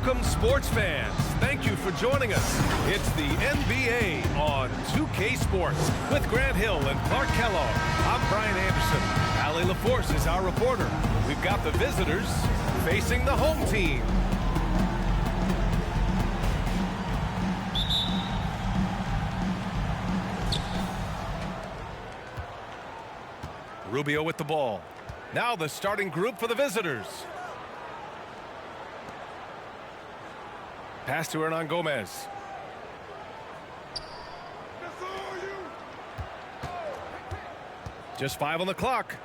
Welcome, sports fans. Thank you for joining us. It's the NBA on 2K Sports with Grant Hill and Clark Kellogg. I'm Brian Anderson. Allie LaForce is our reporter. We've got the visitors facing the home team. Rubio with the ball. Now the starting group for the visitors. Pass to Hernan Gomez. Just 5 on the clock.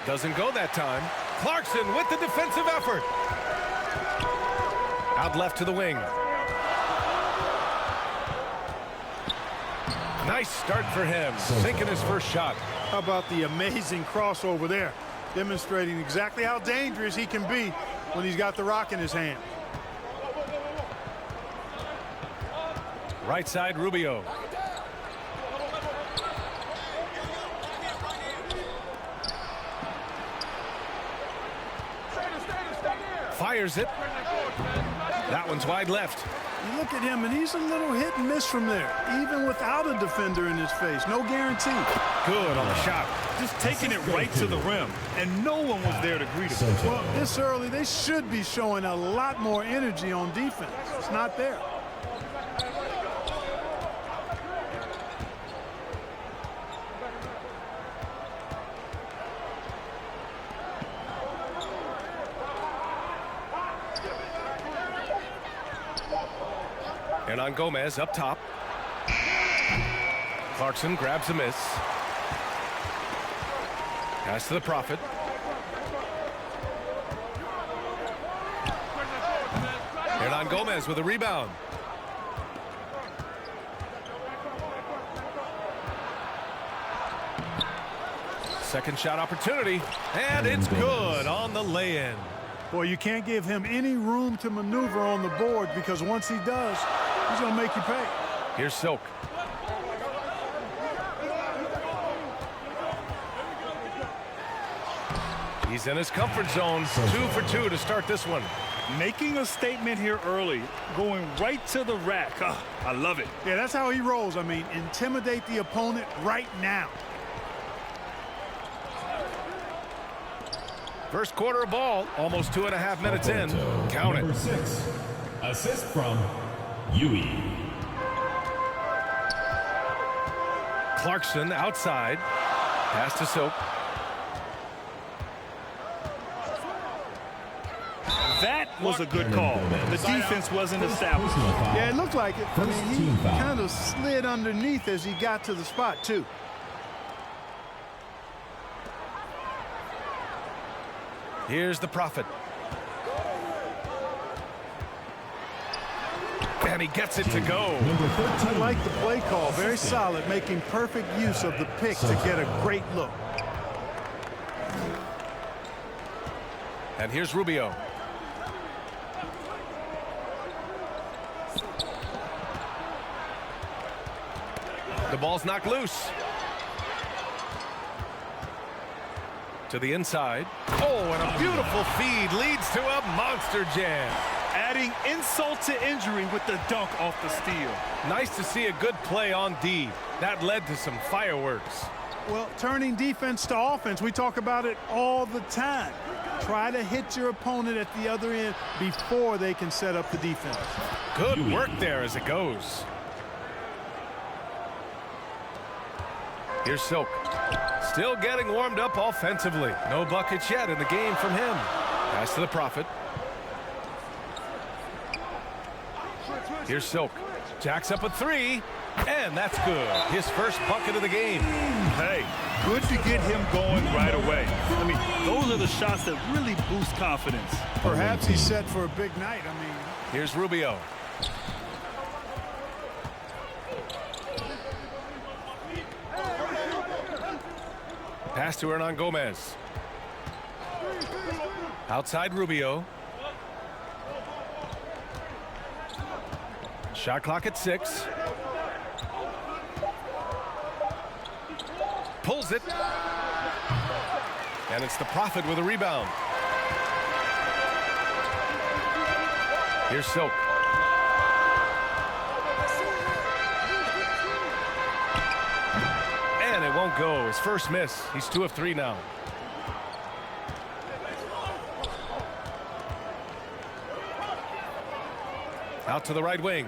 Doesn't go that time. Clarkson with the defensive effort. Out left to the wing. Nice start for him, sinking his first shot. How about the amazing crossover there, demonstrating exactly how dangerous he can be when he's got the rock in his hand. Right side, Rubio. Fires it. That one's wide left. You look at him, and he's a little hit and miss from there, even without a defender in his face. No guarantee. Good on the shot. Just taking it right to the rim, and no one was there to greet him. Well, this early, they should be showing a lot more energy on defense. It's not there. Hernan Gomez up top. Clarkson grabs a miss. Pass to the Prophet. Hernan Gomez with a rebound. Second shot opportunity, and it's good on the lay-in. Boy, you can't give him any room to maneuver on the board, because once he does, he's going to make you pay. Here's Silk. He's in his comfort zone. 2 for 2 to start this one. Making a statement here early, going right to the rack. I love it. Yeah, that's how he rolls. I mean, intimidate the opponent right now. First quarter of ball, almost 2.5 minutes in. Count it. Number 6, assist from Yui. Clarkson outside. Pass to Silk. That was a good call. The defense wasn't established. Yeah, it looked like it. I mean, he kind of slid underneath as he got to the spot, too. Here's the Prophet. And he gets it to go. I like the play call. Very solid, making perfect use of the pick to get a great look. And here's Rubio. The ball's knocked loose. To the inside. Oh, and a beautiful feed leads to a monster jam. Adding insult to injury with the dunk off the steal. Nice to see a good play on D. That led to some fireworks. Well, turning defense to offense, we talk about it all the time. Try to hit your opponent at the other end before they can set up the defense. Good work there as it goes. Here's Silk. Still getting warmed up offensively. No buckets yet in the game from him. Pass to the Prophet. Here's Silk. Jacks up a 3, and that's good. His first bucket of the game. Hey, good to get him going right away. I mean, those are the shots that really boost confidence. Perhaps he's set for a big night. I mean, here's Rubio. Pass to Hernan Gomez. Outside Rubio. Shot clock at 6. Pulls it. And it's the Prophet with a rebound. Here's Silk. And it won't go. His first miss. He's 2 of 3 now. Out to the right wing.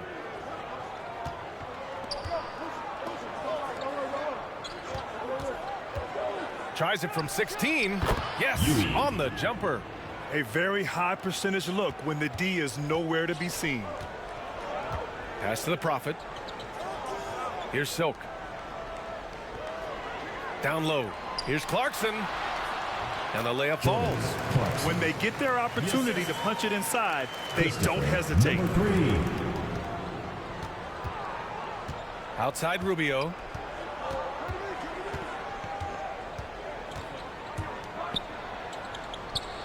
Tries it from 16. Yes, on the jumper. A very high percentage look when the D is nowhere to be seen. Pass to the Prophet. Here's Silk. Down low. Here's Clarkson. And the layup falls. When they get their opportunity to punch it inside, they don't hesitate. Outside Rubio.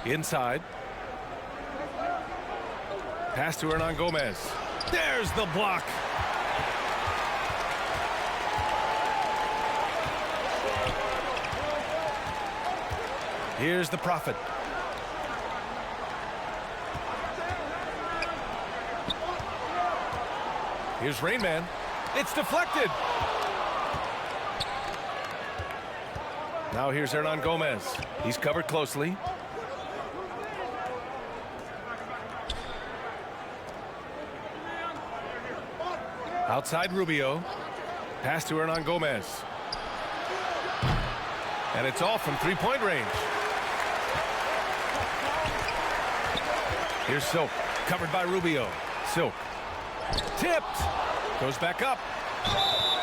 Inside. Pass to Hernan Gomez. There's the block. Here's the Prophet. Here's Rain Man. It's deflected. Now here's Hernan Gomez. He's covered closely. Outside Rubio. Pass to Hernan Gomez. And it's all from three-point range. Here's Silk. Covered by Rubio. Silk. Tipped. Goes back up.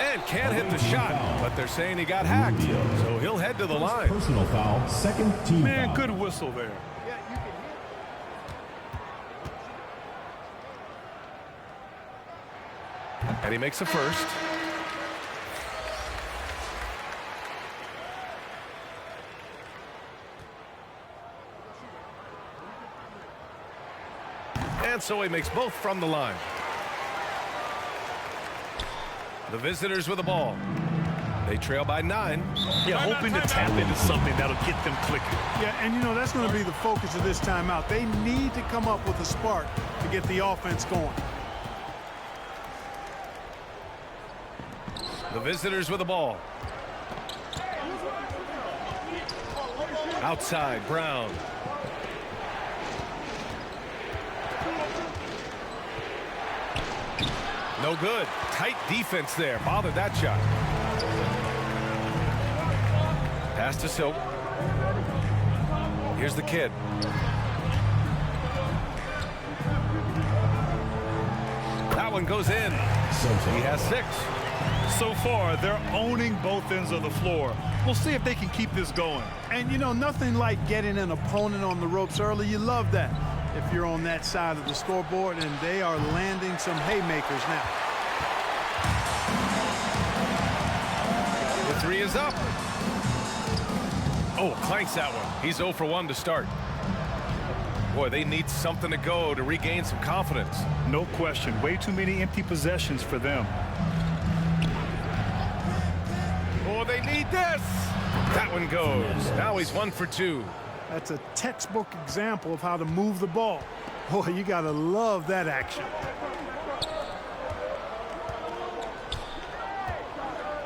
And can't hit the shot. But they're saying he got hacked. So he'll head to the line. Personal foul, second team Man, foul. good whistle there. And he makes a first. And so he makes both from the line. The visitors with the ball. They trail by 9. Yeah, hoping to tap into something that'll get them clicking. Yeah, and you know, that's going to be the focus of this timeout. They need to come up with a spark to get the offense going. The visitors with the ball. Outside, Brown. No good. Tight defense there. Bothered that shot. Pass to Silk. Here's the kid. That one goes in. He has 6. So far, they're owning both ends of the floor. We'll see if they can keep this going. And, you know, nothing like getting an opponent on the ropes early. You love that if you're on that side of the scoreboard, and they are landing some haymakers now. The 3 is up. Oh, clanks that one. He's 0 for 1 to start. Boy, they need something to go to regain some confidence. No question. Way too many empty possessions for them. Oh, they need this. That one goes. Now he's 1 for 2. That's a textbook example of how to move the ball. Boy, you got to love that action.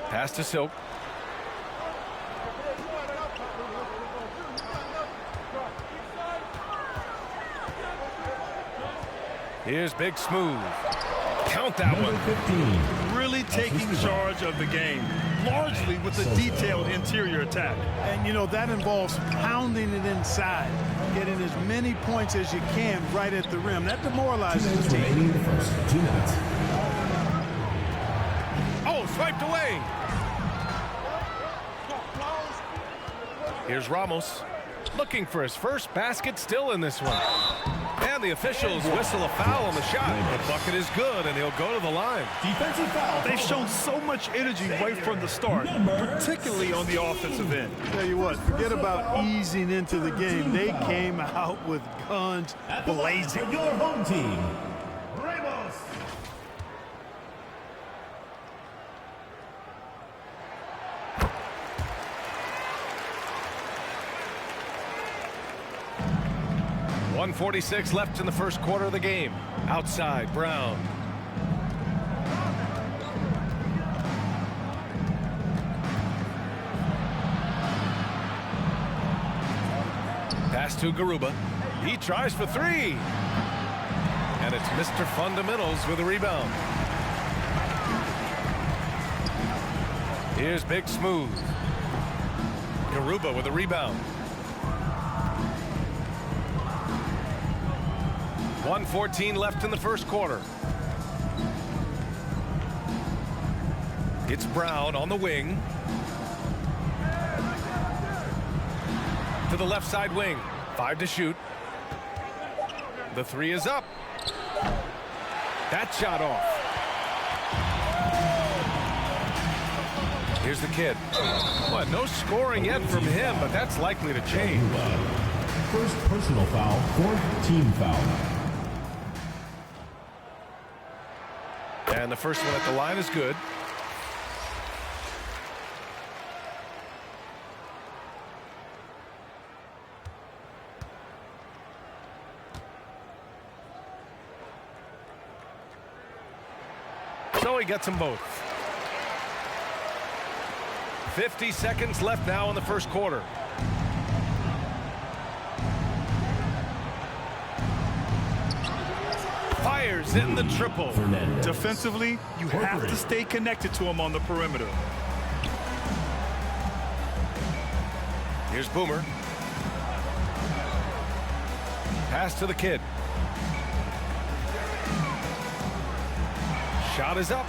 Pass to Silk. Here's Big Smooth. Count that Number one. 15. Really taking charge of the game, largely with a detailed interior attack. And, you know, that involves pounding it inside, getting as many points as you can right at the rim. That 2 demoralizes minutes the team. remaining in the first. 2 minutes. Oh, swiped away. Here's Ramos. Looking for his first basket still in this one. And the officials whistle a foul on the shot. The bucket is good, and he'll go to the line. Defensive foul. They've shown so much energy right from the start, particularly on the offensive end. Tell you what, forget about easing into the game. They came out with guns blazing. For your home team. 1:46 left in the first quarter of the game. Outside, Brown. Pass to Garuba. He tries for three. And it's Mr. Fundamentals with a rebound. Here's Big Smooth. Garuba with a rebound. 1:14 left in the first quarter. It's Brown on the wing. To the left side wing. 5 to shoot. The three is up. That shot off. Here's the kid. Well, no scoring yet from him, but that's likely to change. First personal foul, fourth team foul. And the first one at the line is good. So he gets them both. 50 seconds left now in the first quarter. Fires in the triple. Defensively, you have to stay connected to him on the perimeter. Here's Boomer. Pass to the kid. Shot is up.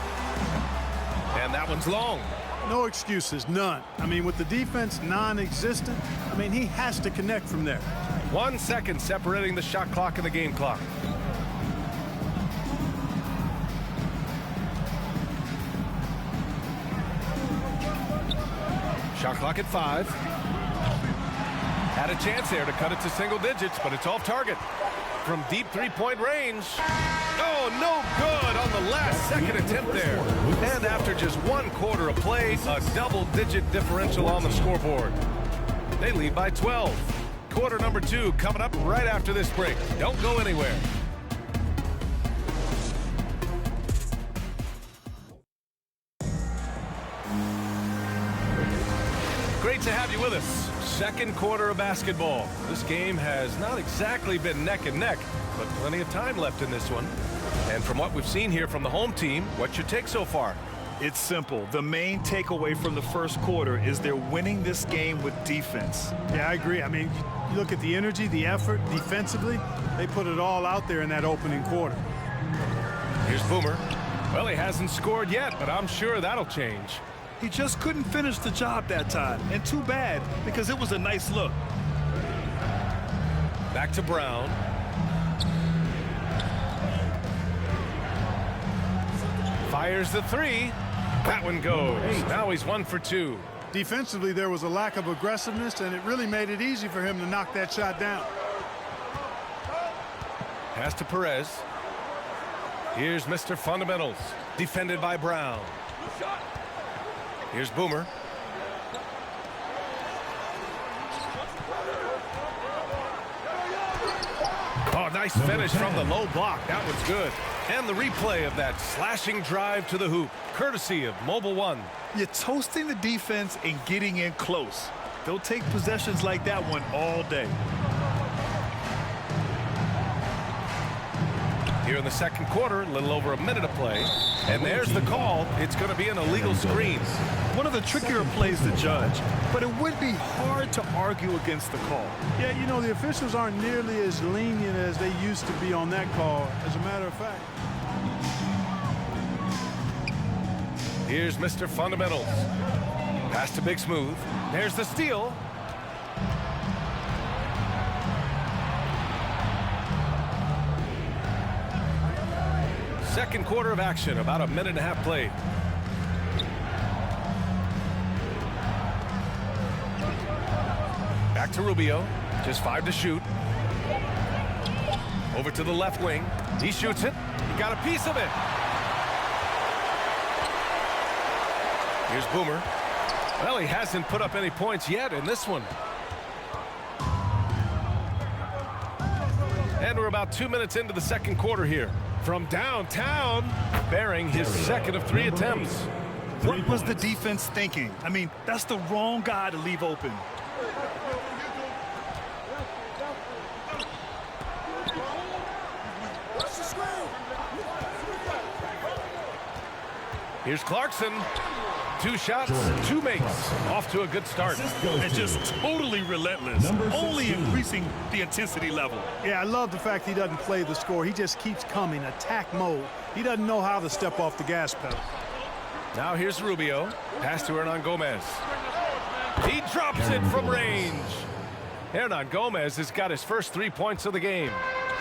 And that one's long. No excuses, none. I mean, with the defense non-existent, I mean, he has to connect from there. 1 second separating the shot clock and the game clock. Shot clock at 5. Had a chance there to cut it to single digits, but it's off target. From deep three-point range. Oh, no good on the last second attempt there. And after just 1 quarter of play, a double-digit differential on the scoreboard. They lead by 12. Quarter number 2 coming up right after this break. Don't go anywhere. Great to have you with us. Second quarter of basketball. This game has not exactly been neck and neck, but plenty of time left in this one. And from what we've seen here from the home team, what's your take so far? It's simple. The main takeaway from the first quarter is they're winning this game with defense. Yeah, I agree. I mean, you look at the energy, the effort, defensively, they put it all out there in that opening quarter. Here's Boomer. Well, he hasn't scored yet, but I'm sure that'll change. He just couldn't finish the job that time, and too bad, because it was a nice look. Back to Brown. Fires the three. That one goes. Now he's 1 for 2. Defensively, there was a lack of aggressiveness, and it really made it easy for him to knock that shot down. Pass to Perez. Here's Mr. Fundamentals, defended by Brown. Here's Boomer. Oh, nice finish from the low block. That was good. And the replay of that slashing drive to the hoop, courtesy of Mobile One. You're toasting the defense and getting in close. They'll take possessions like that one all day. Here in the second quarter, a little over a minute of play. And there's the call. It's going to be an illegal screen. One of the trickier plays to judge, but it would be hard to argue against the call. Yeah, you know, the officials aren't nearly as lenient as they used to be on that call, as a matter of fact. Here's Mr. Fundamentals. Pass to Big Smooth. There's the steal. Second quarter of action, about a minute and a half played. Back to Rubio, just 5 to shoot. Over to the left wing, he shoots it, he got a piece of it. Here's Boomer. Well, he hasn't put up any points yet in this one. And we're about 2 minutes into the second quarter here. From downtown, bearing his second of 3 attempts. What was the defense thinking? I mean, that's the wrong guy to leave open. Here's Clarkson. 2 shots, 2 makes. Off to a good start. And just totally relentless, only increasing the intensity level. Yeah, I love the fact he doesn't play the score. He just keeps coming, attack mode. He doesn't know how to step off the gas pedal. Now here's Rubio. Pass to Hernan Gomez. He drops it from range. Hernan Gomez has got his first 3 points of the game.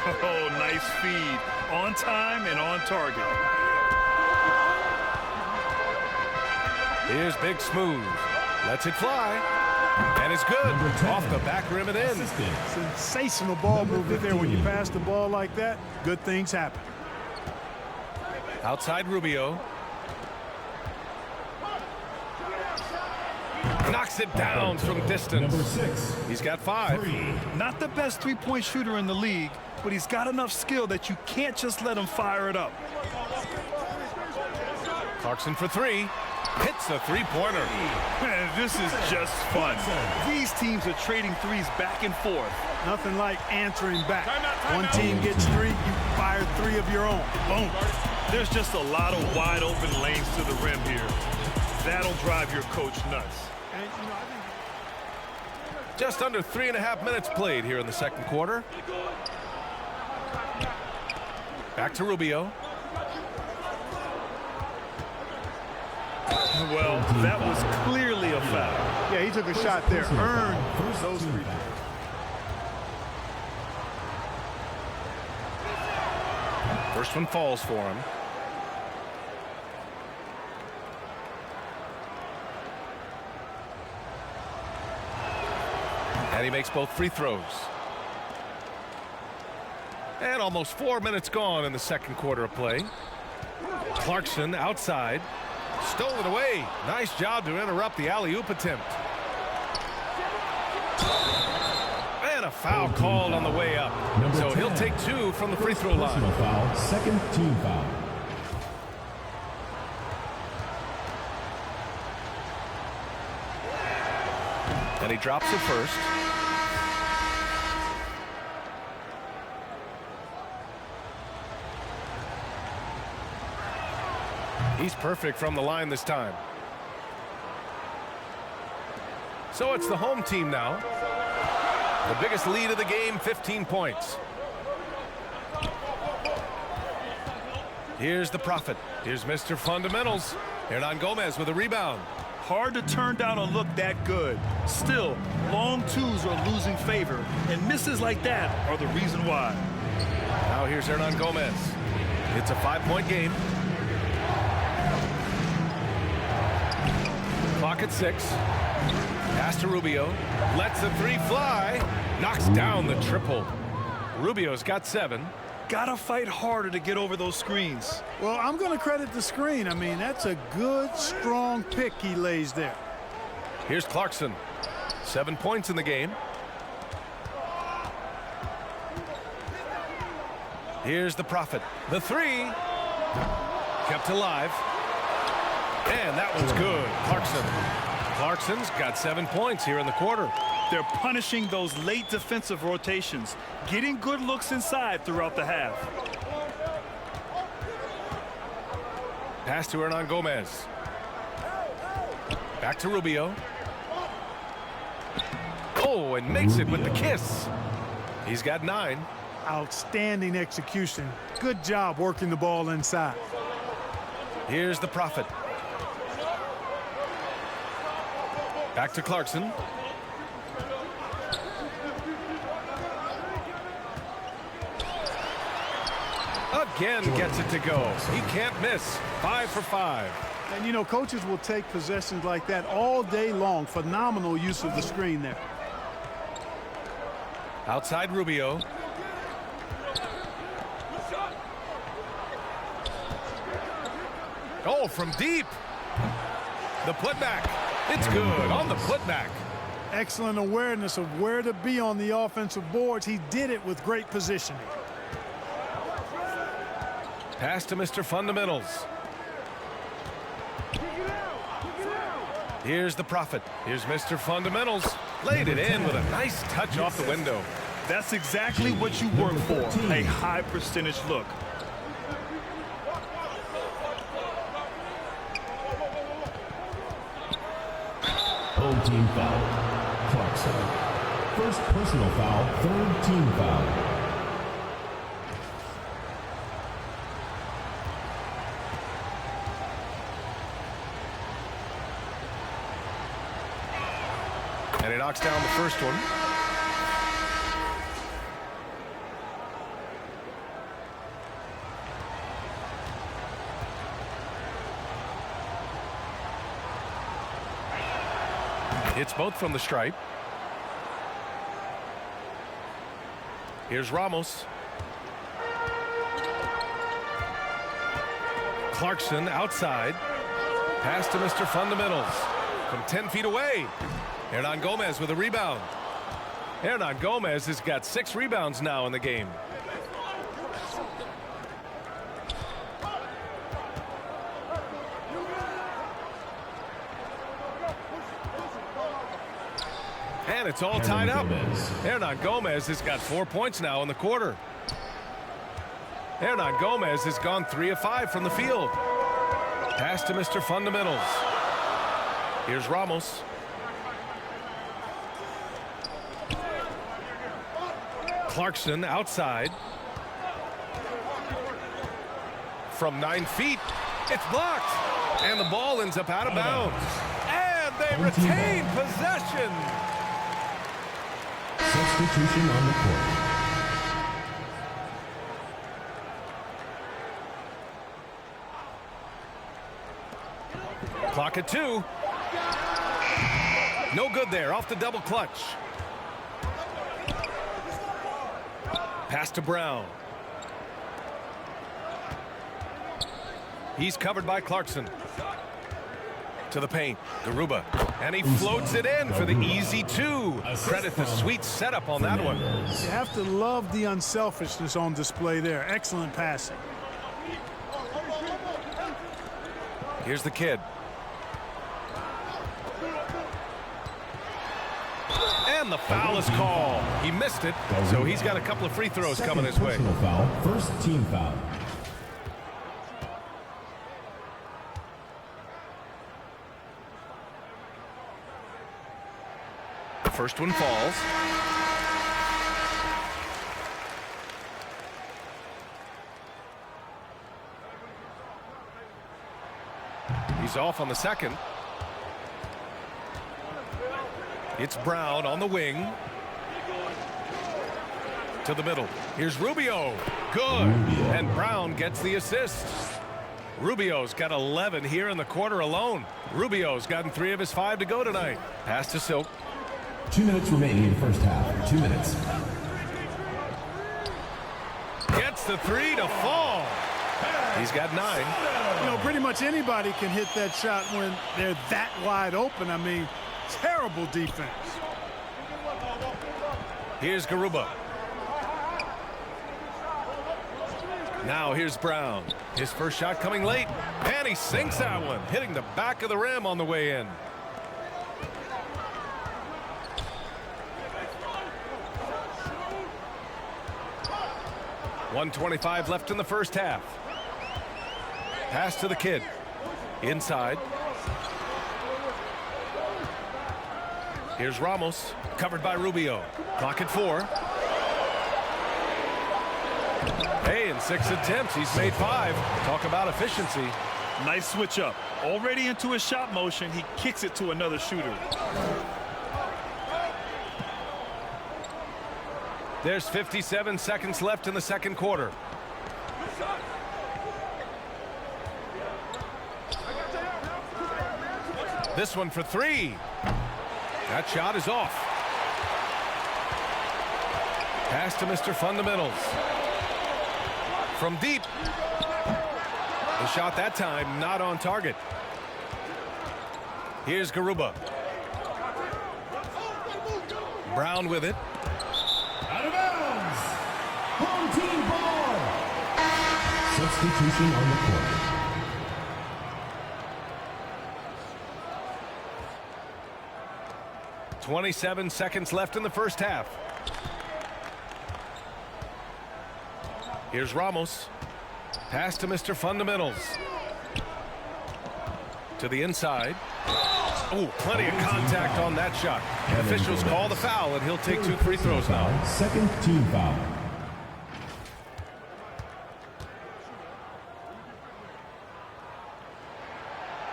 Oh, nice feed. On time and on target. Here's Big Smooth. Lets it fly. And it's good. Off the back rim and in. Sensational ball movement there. When you pass the ball like that, good things happen. Outside Rubio. Knocks it down from distance. He's got 5. Not the best three-point shooter in the league, but he's got enough skill that you can't just let him fire it up. Clarkson for 3. Hits a 3-pointer. Man, this is just fun. These teams are trading threes back and forth. Nothing like answering back. One team gets 3, you fire 3 of your own. Boom. There's just a lot of wide open lanes to the rim here. That'll drive your coach nuts. And, you know, Just under 3.5 minutes played here in the second quarter. Back to Rubio. Well, that was clearly a foul. yeah, he took a shot there. Earned those 3. First one falls for him. And he makes both free throws. And almost 4 minutes gone in the second quarter of play. Clarkson outside. Stole it away. Nice job to interrupt the alley-oop attempt. And a foul called on the way up. So he'll take 2 from the free throw line. Foul, second team foul. And he drops it first. He's perfect from the line this time. So it's the home team now. The biggest lead of the game, 15 points. Here's the Prophet. Here's Mr. Fundamentals. Hernan Gomez with a rebound. Hard to turn down a look that good. Still, long twos are losing favor, and misses like that are the reason why. Now here's Hernan Gomez. It's a 5-point game. Clock at 6. Pass to Rubio. Lets the 3 fly. Knocks down the triple. Rubio's got 7. Gotta fight harder to get over those screens. Well, I'm going to credit the screen. I mean, that's a good, strong pick he lays there. Here's Clarkson. 7 points in the game. Here's the Prophet. The 3. Kept alive. And that one's good. Clarkson's got 7 points here in the quarter. They're punishing those late defensive rotations, getting good looks inside throughout the half. Pass to Hernan Gomez. Back to Rubio. Oh, and makes it with the kiss. He's got 9. Outstanding execution. Good job working the ball inside. Here's the Prophet. Back to Clarkson. Again gets it to go. He can't miss. 5 for 5. And, you know, coaches will take possessions like that all day long. Phenomenal use of the screen there. Outside Rubio. Oh, from deep. The putback. It's good on the putback. Excellent awareness of where to be on the offensive boards. He did it with great positioning. Pass to Mr. Fundamentals. Here's the Prophet. Here's Mr. Fundamentals. Laid it in with a nice touch off the window. That's exactly what you work for, a high percentage look. Home team foul. Clarkson. First personal foul, third team foul. And he knocks down the first one. Hits both from the stripe. Here's Ramos. Clarkson outside. Pass to Mr. Fundamentals from 10 feet away. Hernan Gomez with a rebound. Hernan Gomez has got 6 rebounds now in the game. And it's all tied up. Hernan Gomez has got 4 points now in the quarter. Hernan Gomez has gone 3 of 5 from the field. Pass to Mr. Fundamentals. Here's Ramos. Clarkson outside. From 9 feet. It's blocked. And the ball ends up out of bounds. And they retain possession. Substitution on the court. Clock at 2. No good there. Off the double clutch. Pass to Brown. He's covered by Clarkson. To the paint. Garuba. And he floats it in for the easy 2. Credit the sweet setup on that one. You have to love the unselfishness on display there. Excellent passing. Here's the kid. And the foul is called. He missed it, so he's got a couple of free throws coming his way. Personal foul, first team foul. The first one falls. He's off on the second. It's Brown on the wing. To the middle. Here's Rubio. Good. And Brown gets the assist. Rubio's got 11 here in the quarter alone. Rubio's gotten 3 of his 5 to go tonight. Pass to Silk. 2 minutes remaining in the first half. 2 minutes. Gets the 3 to fall. He's got 9. You know, pretty much anybody can hit that shot when they're that wide open. I mean, terrible defense. Here's Garuba. Now here's Brown. His first shot coming late. And he sinks that one, hitting the back of the rim on the way in. .125 left in the first half. Pass to the kid. Inside. Here's Ramos, covered by Rubio. Clock at 4. Hey, in 6 attempts, he's made 5. Talk about efficiency. Nice switch up. Already into his shot motion, he kicks it to another shooter. There's 57 seconds left in the second quarter. This one for 3. That shot is off. Pass to Mr. Fundamentals. From deep. The shot that time not on target. Here's Garuba. Brown with it. Out of bounds. Home team ball. Substitution on the court. 27 seconds left in the first half. Here's Ramos. Pass to Mr. Fundamentals. To the inside. Oh, plenty of contact on that shot. Officials call the foul, and he'll take 2 free throws now. Second team foul.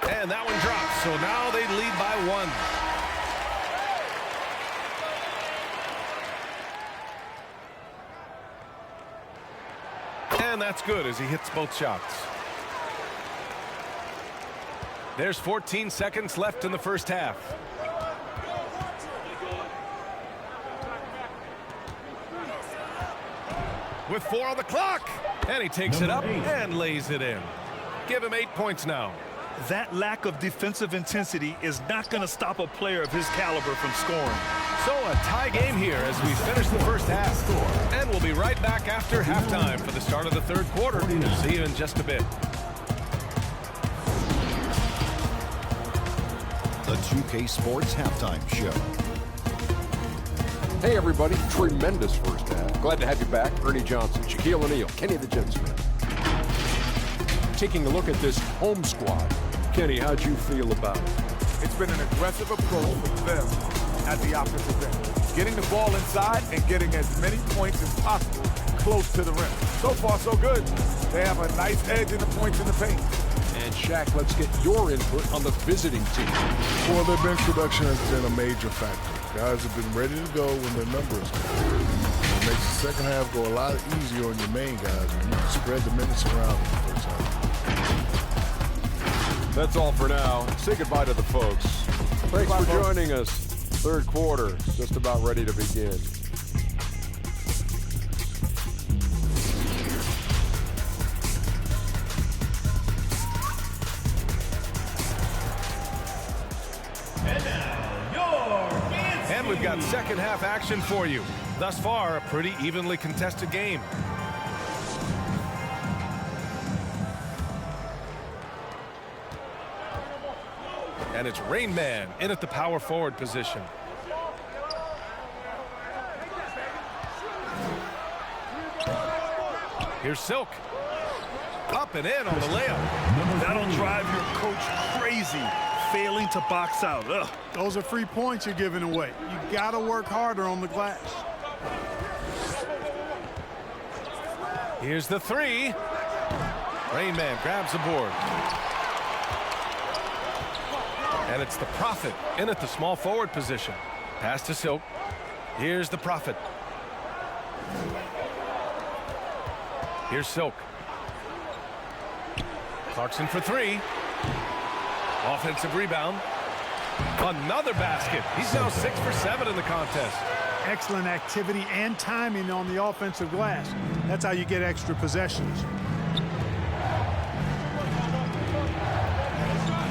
And that one drops, so now they lead by 1. And that's good as he hits both shots. There's 14 seconds left in the first half. With 4 on the clock. And he takes it up and lays it in. Give him 8 points now. That lack of defensive intensity is not going to stop a player of his caliber from scoring. So a tie game here as we finish the first half. And we'll be right back after halftime for the start of the third quarter. See you in just a bit. The 2K Sports Halftime Show. Hey everybody, tremendous first half. Glad to have you back. Ernie Johnson, Shaquille O'Neal, Kenny the Jet Smith. Taking a look at this home squad. Kenny, how'd you feel about it? It's been an aggressive approach for them at the offensive end. Getting the ball inside and getting as many points as possible close to the rim. So far, so good. They have a nice edge in the points in the paint. And Shaq, let's get your input on the visiting team. Well, their bench production has been a major factor. Guys have been ready to go when their numbers come. It makes the second half go a lot easier on your main guys when you can spread the minutes around in the first half. That's all for now. Say goodbye to the folks. Thanks for joining us. Third quarter, just about ready to begin. And we've got second half action for you. Thus far, a pretty evenly contested game. And it's Rain Man in at the power forward position. Here's Silk. Up and in on the layup. That'll drive your coach crazy, failing to box out. Ugh. Those are free points you're giving away. You got to work harder on the glass. Here's the 3. Rain Man grabs the board. And it's the Prophet in at the small forward position. Pass to Silk. Here's the Prophet. Here's Silk. Clarkson for 3. Offensive rebound. Another basket. He's now 6 for 7 in the contest. Excellent activity and timing on the offensive glass. That's how you get extra possessions.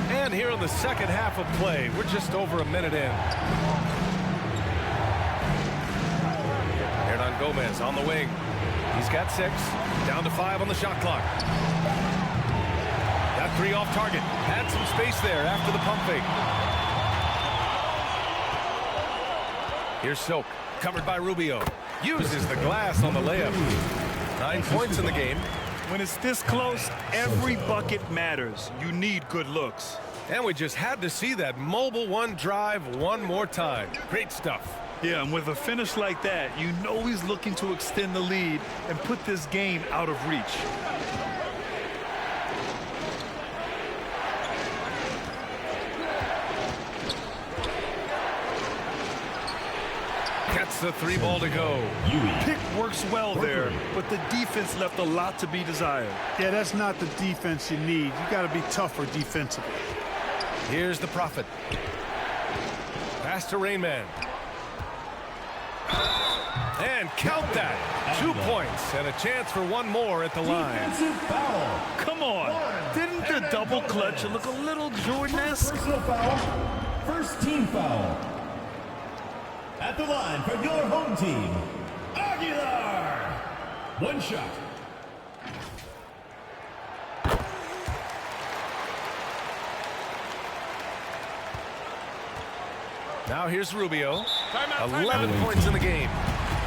And here in the second half of play, we're just over a minute in. Hernan Gomez on the wing. He's got 6. Down to 5 on the shot clock. That 3 off target. Had some space there after the pump fake. Here's Silk. Covered by Rubio. Uses the glass on the layup. 9 points in the game. When it's this close, every bucket matters. You need good looks. And we just had to see that mobile one drive one more time. Great stuff. Yeah, and with a finish like that, you know he's looking to extend the lead and put this game out of reach. Gets the 3 ball to go. Pick works well there, but the defense left a lot to be desired. Yeah, that's not the defense you need. You got to be tougher defensively. Here's the Prophet. Pass to Rain Man. And count that. 2 points and a chance for one more at the line. Defensive foul. Come on. Didn't the double clutch look a little Jordan-esque? Personal foul. First team foul. At the line for your home team, Aguilar. One shot. Now here's Rubio. 11 points in the game.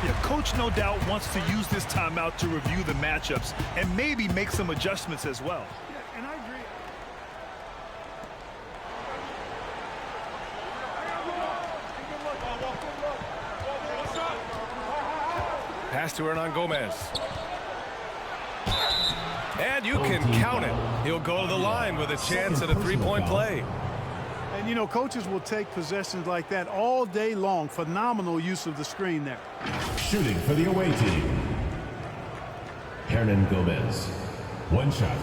Yeah, coach no doubt wants to use this timeout to review the matchups and maybe make some adjustments as well. Yeah, and I agree. Pass to Hernan Gomez. And you can count it. He'll go to the line with a chance at a three-point play. And, you know, coaches will take possessions like that all day long. Phenomenal use of the screen there. Shooting for the away team, Hernan Gomez. One shot.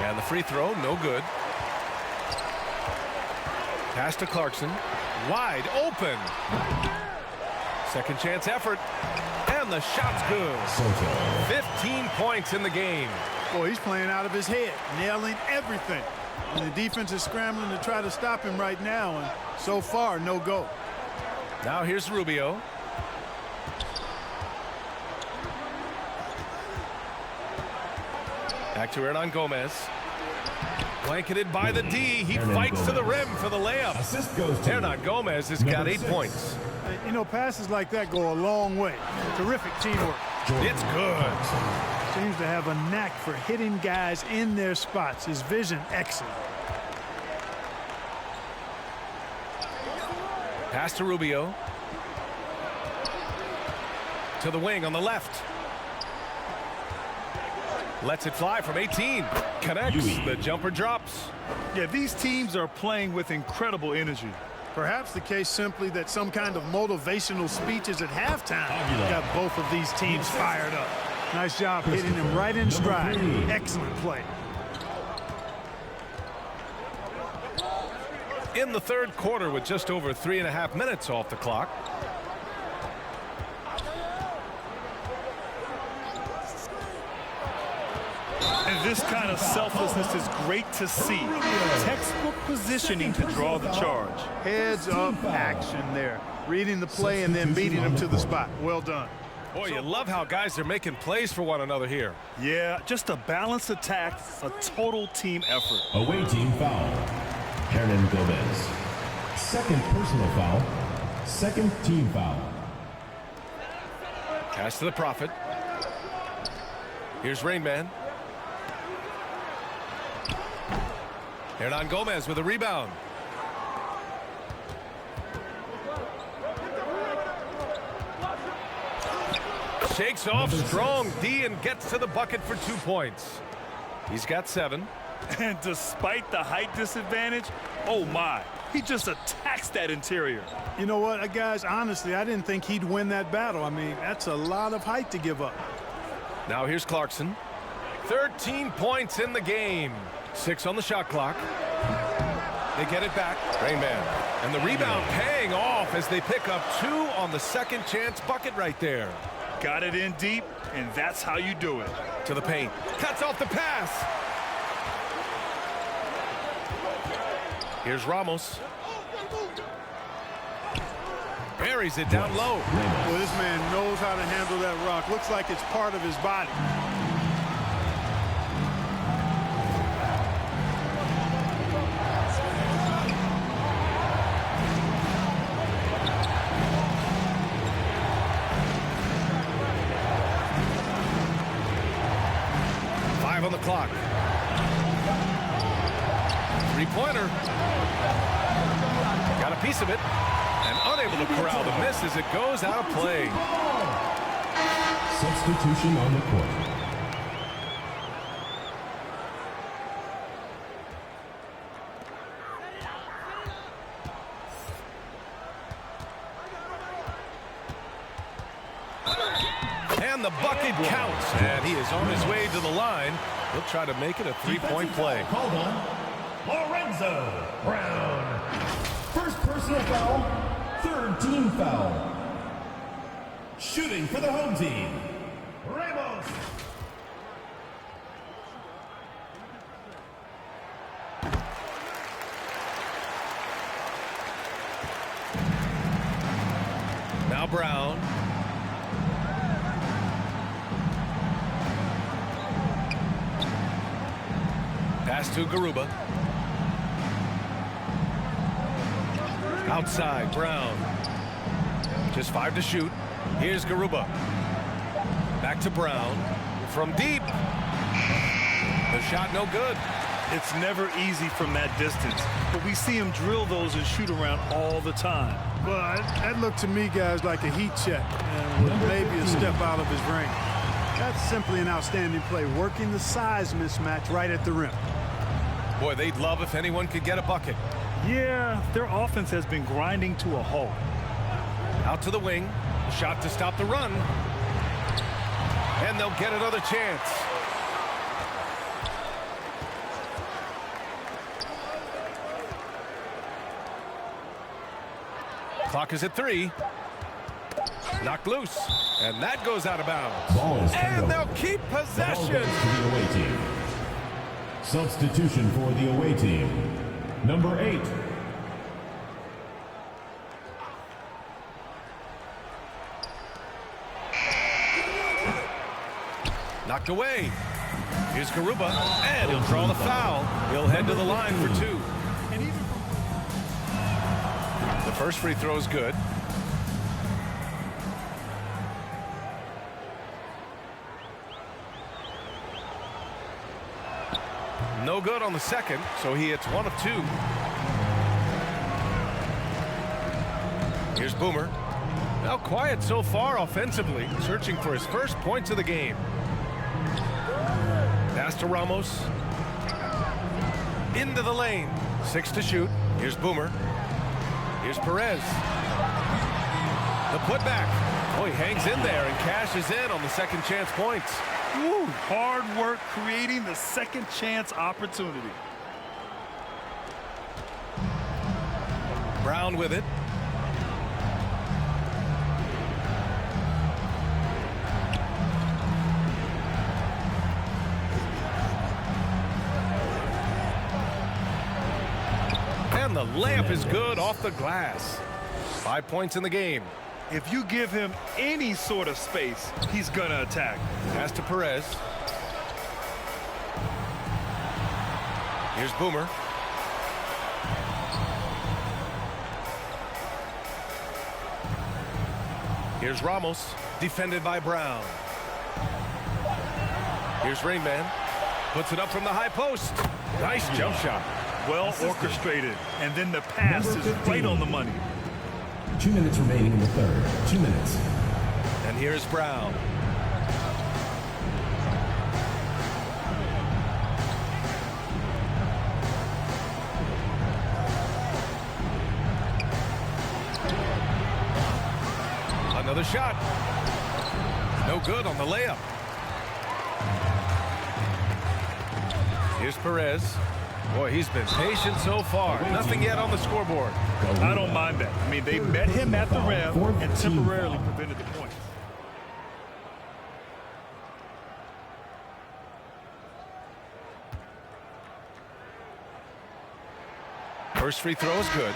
And the free throw, no good. Pass to Clarkson. Wide open. Second chance effort. And the shot's good. 15 points in the game. Boy, he's playing out of his head, nailing everything. And the defense is scrambling to try to stop him right now, and so far, no go. Now here's Rubio. Back to Hernan Gomez. Blanketed by the D. He fights to the rim for the layup. Assist goes to Hernan Gomez has got 8 points. You know, passes like that go a long way. Terrific teamwork. It's good. Seems to have a knack for hitting guys in their spots. His vision, excellent. Pass to Rubio. To the wing on the left. Lets it fly from 18. Connects. The jumper drops. Yeah, these teams are playing with incredible energy. Perhaps the case simply that some kind of motivational speeches at halftime got both of these teams fired up. Nice job hitting him right in stride. Excellent play. In the third quarter with just over 3.5 minutes off the clock. And this kind of selflessness is great to see. Textbook positioning to draw the charge. Heads up action there. Reading the play and then beating him to the spot. Well done. Boy, you love how guys are making plays for one another here. Yeah, just a balanced attack, a total team effort. Away team foul, Hernan Gomez. Second personal foul, second team foul. Pass to the Prophet. Here's Rainman. Hernan Gomez with a rebound. Shakes off strong D and gets to the bucket for 2 points. He's got 7. And despite the height disadvantage, oh my, he just attacks that interior. You know what, guys, honestly, I didn't think he'd win that battle. I mean, that's a lot of height to give up. Now here's Clarkson. 13 points in the game. 6 on the shot clock. They get it back. Rainman. And the rebound paying off as they pick up 2 on the second chance bucket right there. Got it in deep, and that's how you do it. To the paint. Cuts off the pass. Here's Ramos. Buries it down low. Well, this man knows how to handle that rock. Looks like it's part of his body. On the clock. Three-pointer. Got a piece of it. And unable to corral the miss as it goes out of play. Substitution on the court. And the bucket counts. And he is on his way to the line. He'll try to make it a three-point play. Called on Lorenzo Brown. First personal foul, third team foul. Shooting for the home team, Ramos. Now Brown. Pass to Garuba. Outside, Brown. Just 5 to shoot. Here's Garuba. Back to Brown. From deep. The shot no good. It's never easy from that distance, but we see him drill those and shoot around all the time. Well, that looked to me, guys, like a heat check and with maybe a step out of his range. That's simply an outstanding play, working the size mismatch right at the rim. Boy, they'd love if anyone could get a bucket. Yeah, their offense has been grinding to a halt. Out to the wing. A shot to stop the run. And they'll get another chance. Clock is at 3. Knocked loose. And that goes out of bounds. And they'll keep possession. The away team. Substitution for the away team. Number 8. Knocked away. Here's Garuba. And he'll draw the foul. He'll head to the line for 2. The first free throw is good. No good on the second, so he hits 1 of 2. Here's Boomer. Now quiet so far offensively, searching for his first points of the game. Pass to Ramos. Into the lane. 6 to shoot. Here's Boomer. Here's Perez. The putback. Oh, he hangs in there and cashes in on the second chance points. Woo, hard work creating the second chance opportunity. Brown with it. And the layup is good off the glass. 5 points in the game. If you give him any sort of space, he's gonna attack. Pass to Perez. Here's Boomer. Here's Ramos, defended by Brown. Here's Rainman. Puts it up from the high post. Nice jump shot. Well orchestrated. And then the pass is right on the money. 2 minutes remaining in the third. 2 minutes. And here's Brown. Another shot. No good on the layup. Here's Perez. Boy, he's been patient so far. Nothing yet on the scoreboard. I don't mind that. I mean, they met him at the rim and temporarily prevented the point. First free throw is good.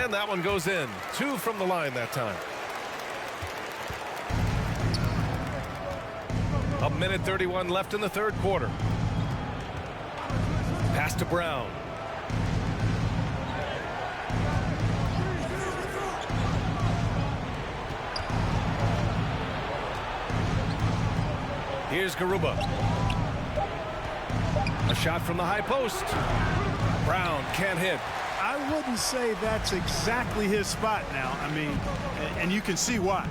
And that one goes in. 2 from the line that time. 1:31 left in the third quarter. Pass to Brown. Here's Garuba. A shot from the high post. Brown can't hit. I wouldn't say that's exactly his spot now. I mean, and you can see why.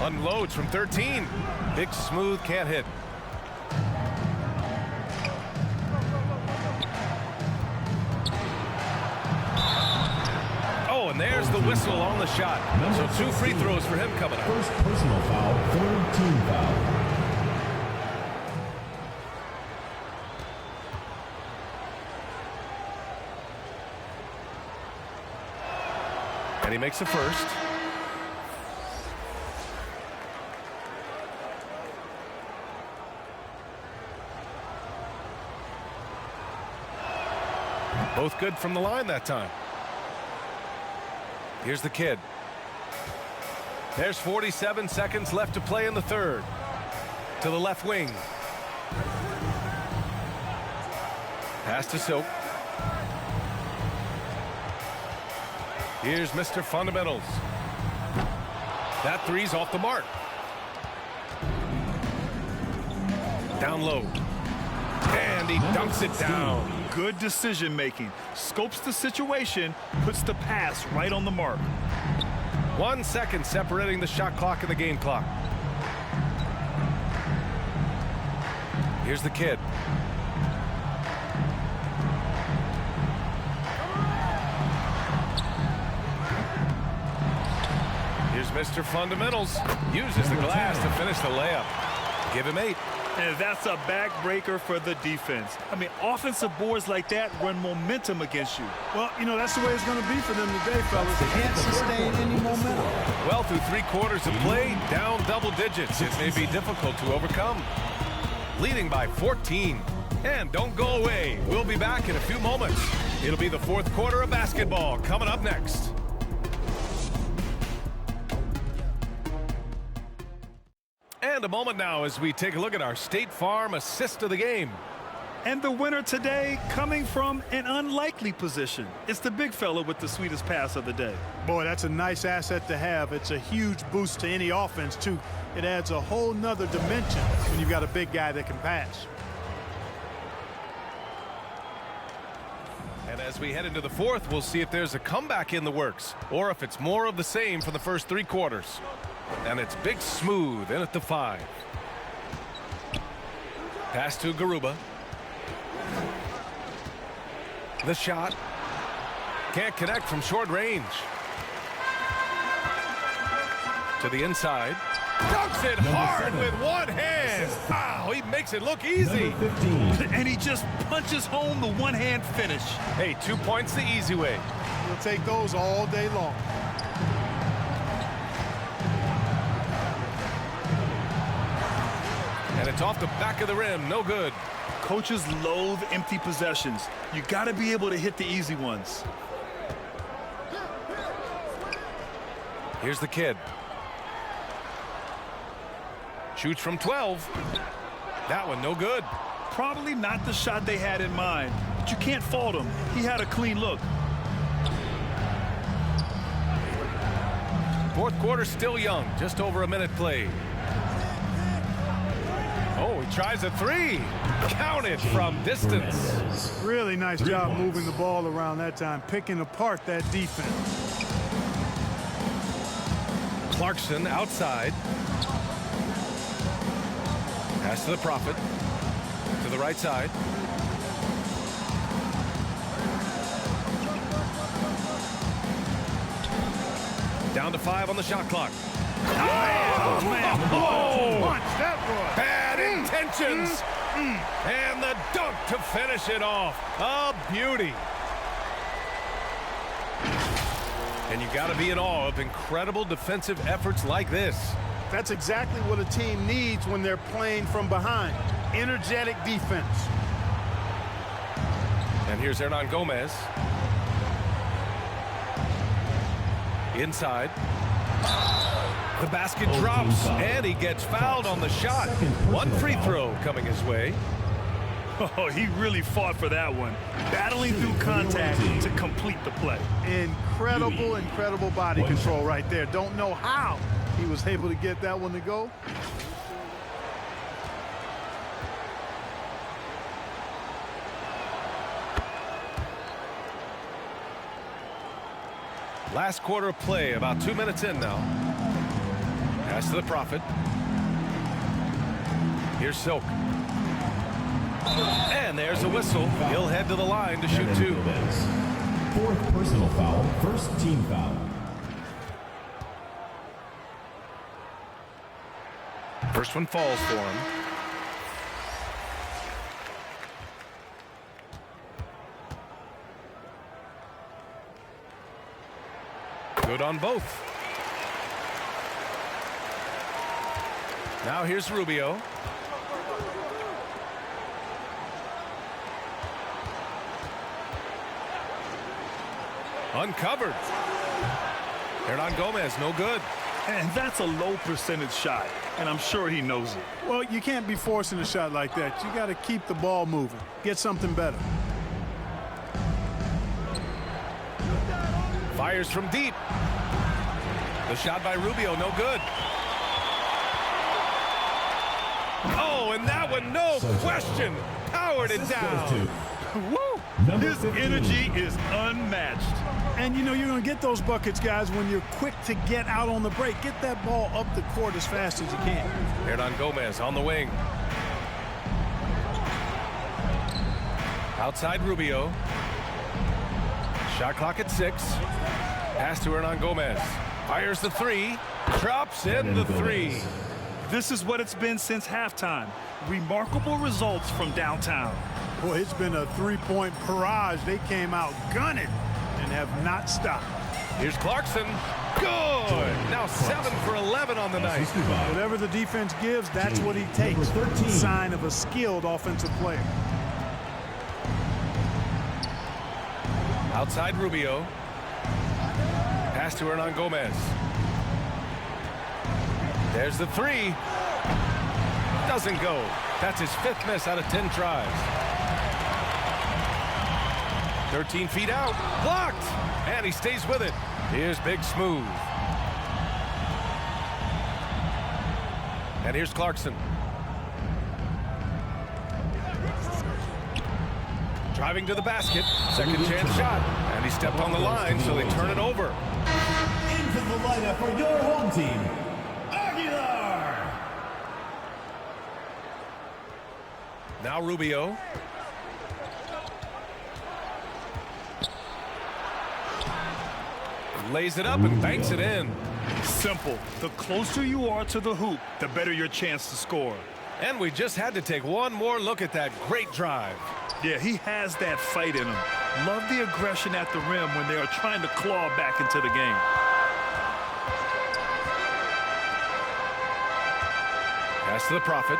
Unloads from 13. Big Smooth can't hit. Oh, and there's the whistle on the shot. So 2 free throws for him coming up. First personal foul, third team foul. And he makes the first. Both good from the line that time. Here's the kid. There's 47 seconds left to play in the third. To the left wing. Pass to Silk. Here's Mr. Fundamentals. That three's off the mark. Down low. And he dunks it down. Good decision making. Scopes the situation, puts the pass right on the mark. 1 second separating the shot clock and the game clock. Here's the kid. Here's Mr. Fundamentals. Uses the glass to finish the layup. Give him 8. And that's a backbreaker for the defense. I mean, offensive boards like that run momentum against you. Well, you know, that's the way it's going to be for them today, fellas. They can't sustain any momentum. Well, through 3 quarters of play, down double digits. It may be difficult to overcome. Leading by 14. And don't go away. We'll be back in a few moments. It'll be the 4th quarter of basketball coming up next. And a moment now as we take a look at our State Farm assist of the game. And the winner today coming from an unlikely position. It's the big fella with the sweetest pass of the day. Boy, that's a nice asset to have. It's a huge boost to any offense, too. It adds a whole nother dimension when you've got a big guy that can pass. And as we head into the 4th, we'll see if there's a comeback in the works or if it's more of the same for the first 3 quarters. And it's Big Smooth in at the 5. Pass to Garuba. The shot. Can't connect from short range. To the inside. Dunks it hard with one hand. Wow, he makes it look easy. And he just punches home the one-hand finish. Hey, 2 points the easy way. We'll take those all day long. And it's off the back of the rim. No good. Coaches loathe empty possessions. You got to be able to hit the easy ones. Here's the kid. Shoots from 12. That one no good. Probably not the shot they had in mind, but you can't fault him. He had a clean look. 4th quarter still young. Just over a minute played. Oh, he tries a 3. Counted from distance. Really nice job moving the ball around that time, picking apart that defense. Clarkson outside. Pass to the Prophet. To the right side. Down to 5 on the shot clock. Oh, man. Oh, Punch that boy. bad intentions. And the dunk to finish it off. A beauty. And you got to be in awe of incredible defensive efforts like this. That's exactly what a team needs when they're playing from behind. Energetic defense. And here's Hernan Gomez. Inside. The basket drops, and he gets fouled on the shot. One free throw coming his way. Oh, he really fought for that one. Battling through contact to complete the play. Incredible, incredible body control right there. Don't know how he was able to get that one to go. Last quarter of play, about 2 minutes in now. Pass to the Prophet. Here's Silk. And there's a whistle. He'll head to the line to shoot 2. 4th personal foul, 1st team foul. First one falls for him. Good on both. Now here's Rubio. Uncovered. Hernan Gomez, no good. And that's a low percentage shot, and I'm sure he knows it. Well, you can't be forcing a shot like that. You got to keep the ball moving. Get something better. Fires from deep. The shot by Rubio, no good. Oh, and that one, no question, powered it down. Woo! His energy is unmatched. And, you know, you're going to get those buckets, guys, when you're quick to get out on the break. Get that ball up the court as fast as you can. Hernan Gomez on the wing. Outside Rubio. Shot clock at 6. Pass to Hernan Gomez. Fires the 3. Drops in the 3. This is what it's been since halftime. Remarkable results from downtown. Boy, it's been a three-point barrage. They came out gunning and have not stopped. Here's Clarkson. Good. Now 7 for 11 on the night. Whatever the defense gives, that's what he takes. Sign of a skilled offensive player. Outside Rubio. Pass to Hernan Gomez. There's the 3. Doesn't go. That's his 5th miss out of 10 tries. 13 feet out. Blocked. And he stays with it. Here's Big Smooth. And here's Clarkson. Driving to the basket. Second chance shot. And he stepped on the line, so they turn it over. Into the lineup for your home team, Gilas. Now Rubio. Lays it up and banks it in. Simple. The closer you are to the hoop, the better your chance to score. And we just had to take one more look at that great drive. Yeah, he has that fight in him. Love the aggression at the rim when they are trying to claw back into the game. Pass to the Prophet.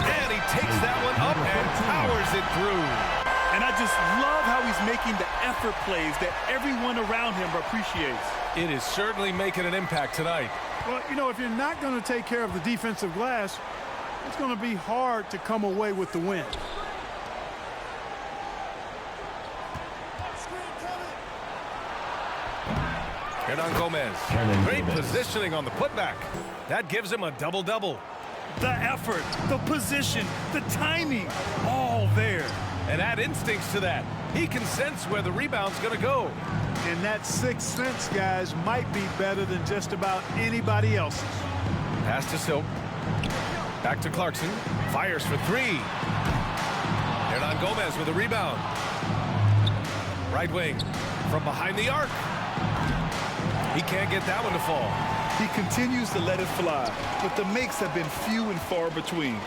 And he takes that one up and powers it through. And I just love how he's making the effort plays that everyone around him appreciates. It is certainly making an impact tonight. Well, you know, if you're not going to take care of the defensive glass, it's going to be hard to come away with the win. Hernan Gomez. Great positioning on the putback. That gives him a double-double. The effort, the position, the timing, all there. And add instincts to that. He can sense where the rebound's going to go. And that sixth sense, guys, might be better than just about anybody else's. Pass to Silk. Back to Clarkson. Fires for 3. Hernan Gomez with a rebound. Right wing. From behind the arc. He can't get that one to fall. He continues to let it fly, but the makes have been few and far between.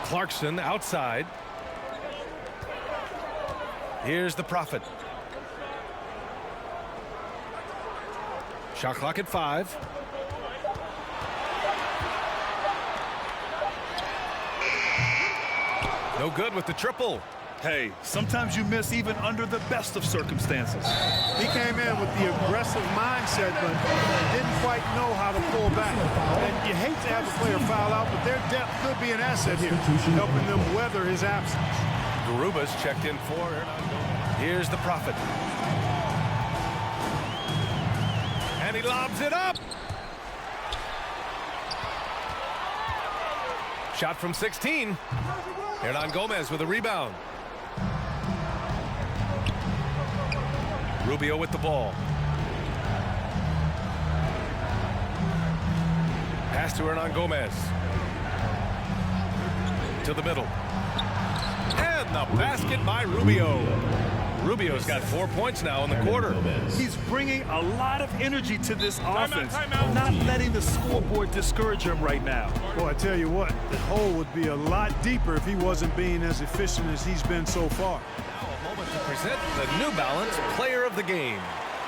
Clarkson outside. Here's the Prophet. Shot clock at 5. No good with the triple. Hey, sometimes you miss even under the best of circumstances. He came in with the aggressive mindset, but didn't quite know how to pull back. And you hate to have a player foul out, but their depth could be an asset here, helping them weather his absence. Garuba's checked in for Hernan. Here's the Prophet. And he lobs it up. Shot from 16. Hernan Gomez with a rebound. Rubio with the ball. Pass to Hernan Gomez. To the middle. And the basket by Rubio. Rubio's got 4 points now in the quarter. He's bringing a lot of energy to this offense, not letting the scoreboard discourage him right now. Boy, I tell you what, the hole would be a lot deeper if he wasn't being as efficient as he's been so far. Now a moment to present the New Balance Player of the Game.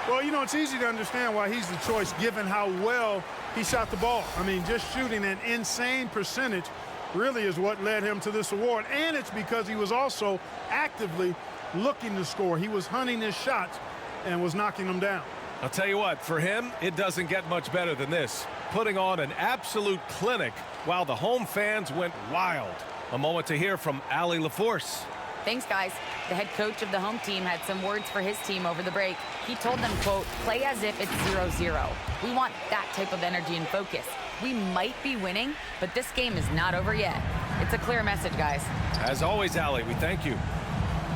Well, you know, it's easy to understand why he's the choice given how well he shot the ball. I mean, just shooting an insane percentage really is what led him to this award. And it's because he was also actively looking to score. He was hunting his shots and was knocking them down. I'll tell you what, for him, it doesn't get much better than this. Putting on an absolute clinic while the home fans went wild. A moment to hear from Allie LaForce. Thanks, guys. The head coach of the home team had some words for his team over the break. He told them, quote, play as if it's 0-0. We want that type of energy and focus. We might be winning, but this game is not over yet. It's a clear message, guys. As always, Allie, we thank you.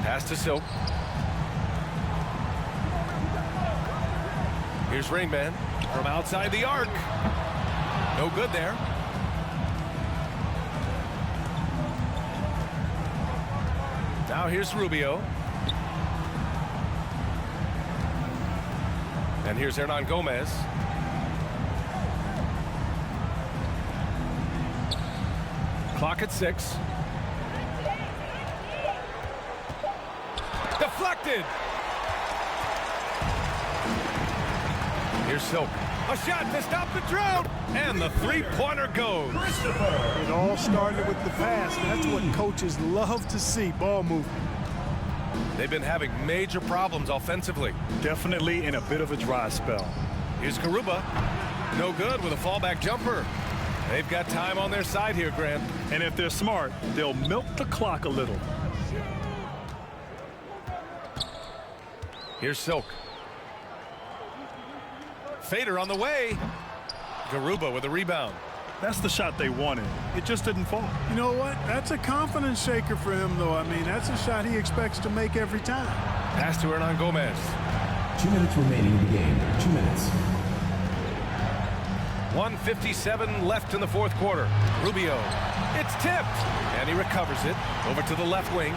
Pass to Silk. Here's Ringman from outside the arc. No good there. Now here's Rubio. And here's Hernan Gomez. Clock at 6. Deflected. Here's Silk. A shot to stop the drought. And the three-pointer goes. It all started with the pass. That's what coaches love to see, ball movement. They've been having major problems offensively. Definitely in a bit of a dry spell. Here's Garuba. No good with a fallback jumper. They've got time on their side here, Grant. And if they're smart, they'll milk the clock a little. Here's Silk. Fader on the way. Garuba with a rebound. That's the shot they wanted. It just didn't fall. You know what? That's a confidence shaker for him, though. I mean, that's a shot he expects to make every time. Pass to Hernan Gomez. 2 minutes remaining in the game. 2 minutes. 1:57 left in the fourth quarter. Rubio. It's tipped. And he recovers it. Over to the left wing.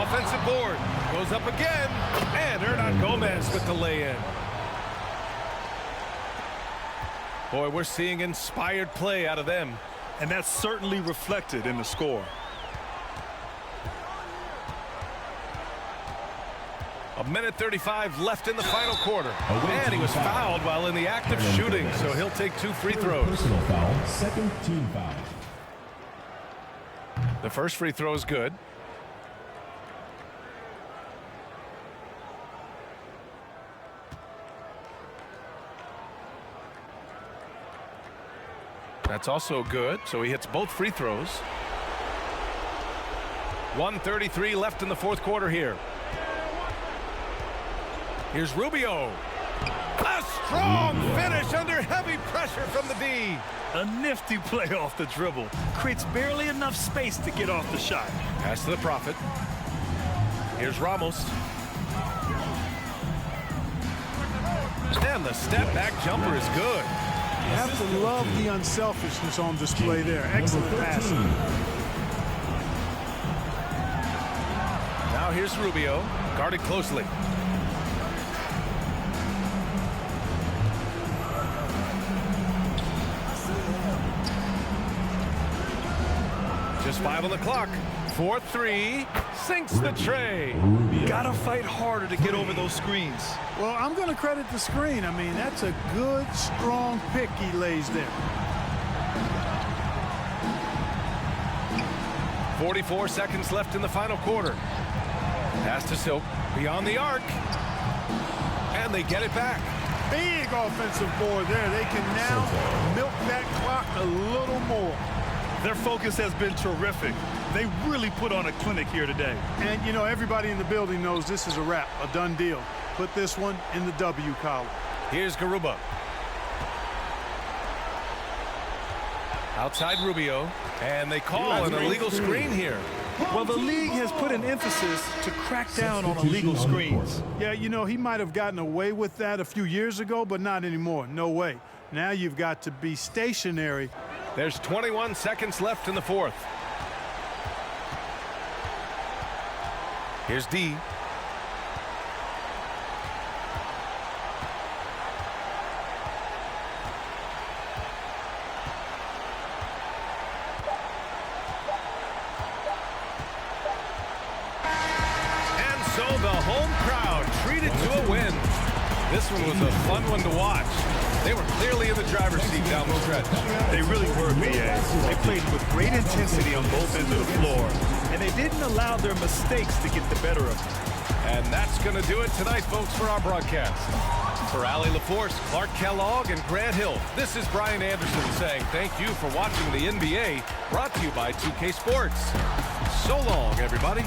Offensive board. Goes up again. And Hernan Gomez with the lay-in. Boy, we're seeing inspired play out of them. And that's certainly reflected in the score. A minute 35 left in the final quarter. And he was fouled while in the act of shooting, so he'll take 2 free throws. Personal foul, second team foul. The first free throw is good. That's also good, so he hits both free throws. 1:33 left in the fourth quarter here. Here's Rubio. A strong finish under heavy pressure from the D. A nifty play off the dribble. Creates barely enough space to get off the shot. Pass to the Prophet. Here's Ramos. And the step-back jumper is good. You have to love the unselfishness on display there. Excellent pass. Now here's Rubio, guarded closely. Just 5 on the clock. 4-3, sinks the tray. Gotta fight harder to get over those screens. Well, I'm going to credit the screen. I mean, that's a good, strong pick he lays there. 44 seconds left in the final quarter. Pass to Silk, beyond the arc. And they get it back. Big offensive board there. They can now milk that clock a little more. Their focus has been terrific. They really put on a clinic here today. And, you know, everybody in the building knows this is a wrap, a done deal. Put this one in the W column. Here's Garuba. Outside Rubio. And they call an illegal screen here. Well, the league has put an emphasis to crack down on illegal screens. Yeah, you know, he might have gotten away with that a few years ago, but not anymore. No way. Now you've got to be stationary. There's 21 seconds left in the fourth. Here's D. So the home crowd treated to a win. This one was a fun one to watch. They were clearly in the driver's seat down the stretch. They really were, B.A. They played with great intensity on both ends of the floor, and they didn't allow their mistakes to get the better of them. And that's going to do it tonight, folks, for our broadcast. For Allie LaForce, Clark Kellogg, and Grant Hill, this is Brian Anderson saying thank you for watching the NBA, brought to you by 2K Sports. So long, everybody.